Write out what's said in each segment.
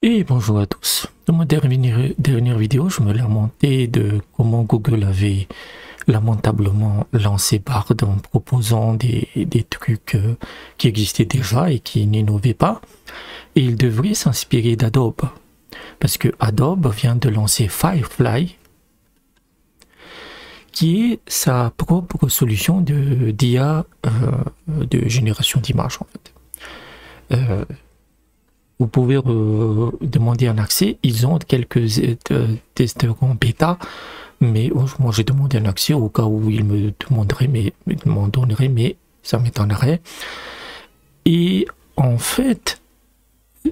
Et bonjour à tous. Dans ma dernière vidéo, je me lamentais de comment Google avait lamentablement lancé Bard en proposant des trucs qui existaient déjà et qui n'innovaient pas. Et il devrait s'inspirer d'Adobe. Parce que Adobe vient de lancer Firefly, qui est sa propre solution d'IA de génération d'images en fait. Vous pouvez demander un accès. Ils ont quelques testeurs en bêta, mais moi j'ai demandé un accès au cas où ils me demanderaient, m'en donneraient, mais ça m'étonnerait. Et en fait,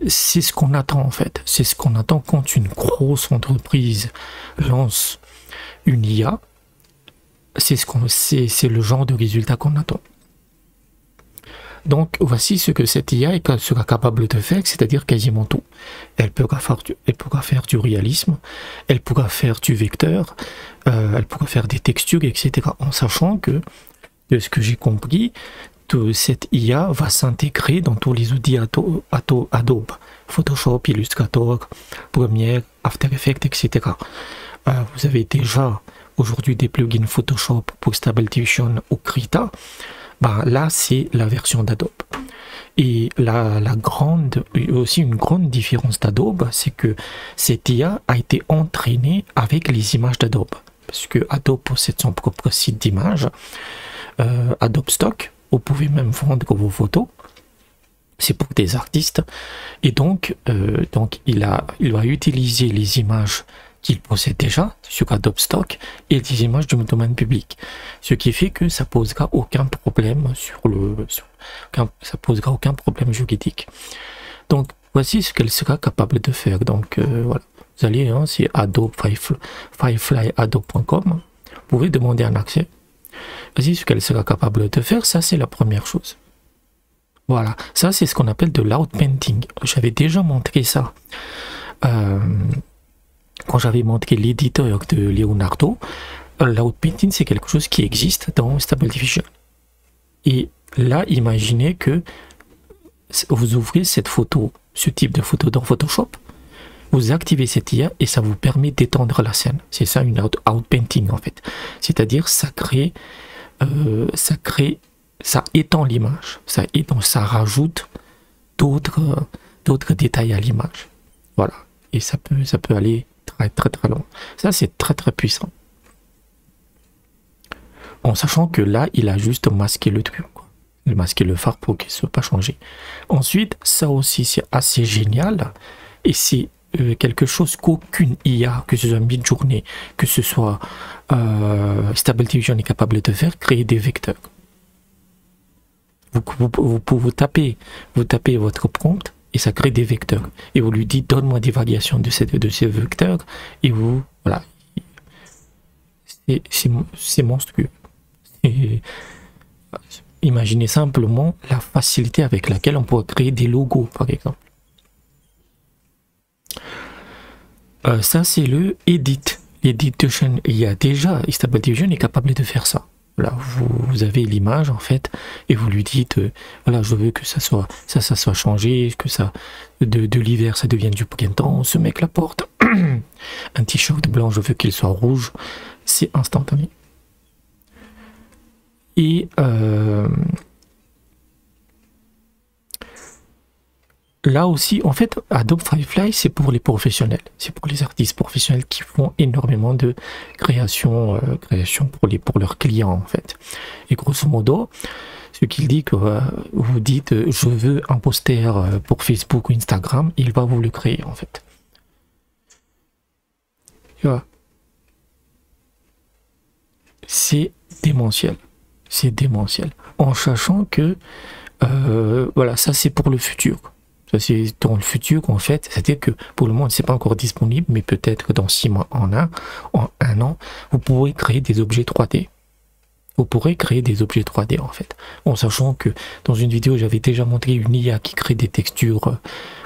c'est ce qu'on attend en fait. C'est ce qu'on attend quand une grosse entreprise lance une IA. C'est le genre de résultat qu'on attend. Donc voici ce que cette IA sera capable de faire, c'est-à-dire quasiment tout. Elle pourra faire du réalisme, elle pourra faire du vecteur, elle pourra faire des textures, etc. En sachant que, de ce que j'ai compris, cette IA va s'intégrer dans tous les outils Adobe, Photoshop, Illustrator, Premiere, After Effects, etc. Vous avez déjà aujourd'hui des plugins Photoshop pour Stable Diffusion ou Krita. Là, c'est la version d'Adobe. Et aussi une grande différence d'Adobe, c'est que cette IA a été entraînée avec les images d'Adobe. Parce que Adobe possède son propre site d'images, Adobe Stock. Vous pouvez même vendre vos photos. C'est pour des artistes. Et donc il va utiliser les images qu'il possède déjà sur Adobe Stock et des images du domaine public, ce qui fait que ça posera aucun problème ça posera aucun problème juridique. Donc voici ce qu'elle sera capable de faire. Donc voilà, vous allez c'est Adobe fireflyadobe.com, vous pouvez demander un accès. Voici ce qu'elle sera capable de faire. Ça, c'est la première chose. Voilà, ça c'est ce qu'on appelle de l'outpainting. J'avais déjà montré ça quand j'avais montré l'éditeur de Leonardo. L'outpainting, c'est quelque chose qui existe dans Stable Diffusion. Et là, imaginez que vous ouvrez cette photo, ce type de photo dans Photoshop, vous activez cette IA et ça vous permet d'étendre la scène. C'est ça une outpainting en fait. C'est-à-dire ça étend l'image, ça rajoute d'autres détails à l'image. Voilà. Et ça peut aller très loin. Ça, c'est très puissant. En sachant que là, il a juste masqué le truc, quoi. Il a masqué le phare pour qu'il ne soit pas changé. Ensuite, ça aussi, c'est assez génial. Et c'est quelque chose qu'aucune IA, que ce soit Midjourney, que ce soit Stable Diffusion est capable de faire, créer des vecteurs. Vous tapez votre prompt et ça crée des vecteurs. Et vous lui dites, donne-moi des variations de ces vecteurs. Et vous, voilà. C'est monstrueux. Imaginez simplement la facilité avec laquelle on pourrait créer des logos, par exemple. Ça, c'est le edit. L'edition. Il y a déjà, Stable Diffusion est capable de faire ça. Là, vous avez l'image en fait et vous lui dites voilà, je veux que ça soit changé, que ça de l'hiver ça devienne du printemps, ce mec la porte un t-shirt blanc, je veux qu'il soit rouge. C'est instantané. Et là aussi, en fait, Adobe Firefly, c'est pour les professionnels. C'est pour les artistes professionnels qui font énormément de création pour leurs clients, en fait. Et grosso modo, ce qu'il dit que vous dites, je veux un poster pour Facebook ou Instagram, il va vous le créer, en fait. Tu vois. C'est démentiel. C'est démentiel. En sachant que, voilà, ça c'est pour le futur. Ça c'est dans le futur en fait, c'est-à-dire que pour le moment c'est pas encore disponible, mais peut-être dans 6 mois, en un an, vous pourrez créer des objets 3D. Vous pourrez créer des objets 3D en fait. En sachant que dans une vidéo j'avais déjà montré une IA qui crée des textures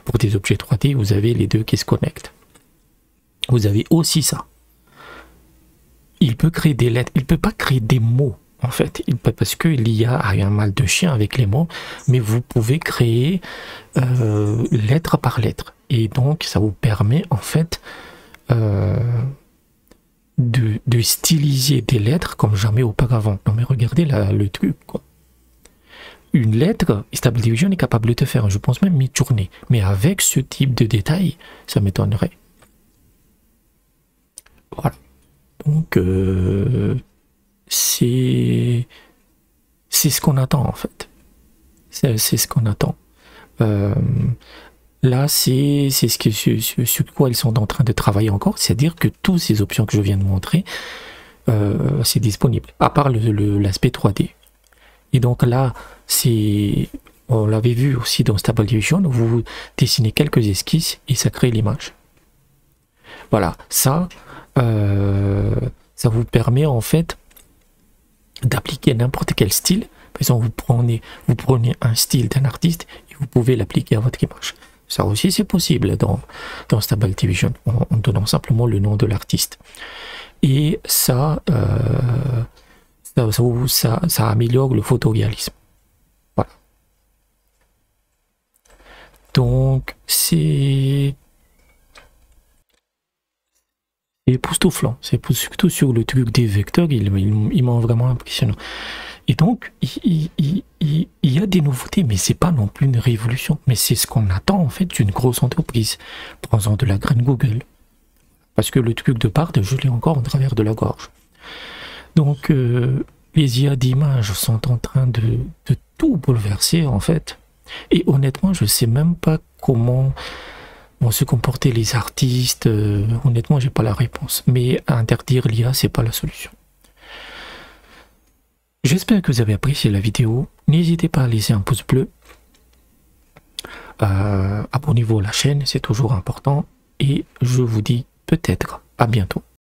pour des objets 3D, vous avez les deux qui se connectent. Vous avez aussi ça. Il peut créer des lettres, il peut pas créer des mots. En fait, parce que l'IA a un mal de chien avec les mots, mais vous pouvez créer lettre par lettre. Et donc, ça vous permet en fait de styliser des lettres comme jamais auparavant. Non mais regardez le truc, quoi. Une lettre, Stable Diffusion est capable de te faire, je pense même, mi-tournée. Mais avec ce type de détail, ça m'étonnerait. Voilà. Donc, c'est ce qu'on attend, en fait. C'est ce qu'on attend. Là, c'est sur quoi ils sont en train de travailler encore. C'est-à-dire que toutes ces options que je viens de montrer, c'est disponible. À part l'aspect 3D. Et donc là, on l'avait vu aussi dans Stable Diffusion, vous dessinez quelques esquisses et ça crée l'image. Voilà, ça vous permet en fait d'appliquer n'importe quel style. Par exemple, vous prenez un style d'un artiste et vous pouvez l'appliquer à votre image. Ça aussi, c'est possible dans Stable Diffusion, en donnant simplement le nom de l'artiste. Et ça améliore le photoréalisme. Voilà. Donc, c'est époustouflant. C'est surtout sur le truc des vecteurs, il m'a vraiment impressionnant. Et donc, il y a des nouveautés, mais c'est pas non plus une révolution. Mais c'est ce qu'on attend en fait d'une grosse entreprise. Prenons de la graine Google. Parce que le truc de Bard, je l'ai encore en travers de la gorge. Donc, les IA d'images sont en train de tout bouleverser en fait. Et honnêtement, je sais même pas comment vont se comporter les artistes. Honnêtement, j'ai pas la réponse. Mais interdire l'IA, c'est pas la solution. J'espère que vous avez apprécié la vidéo. N'hésitez pas à laisser un pouce bleu. Abonnez-vous à la chaîne, c'est toujours important. Et je vous dis peut-être à bientôt.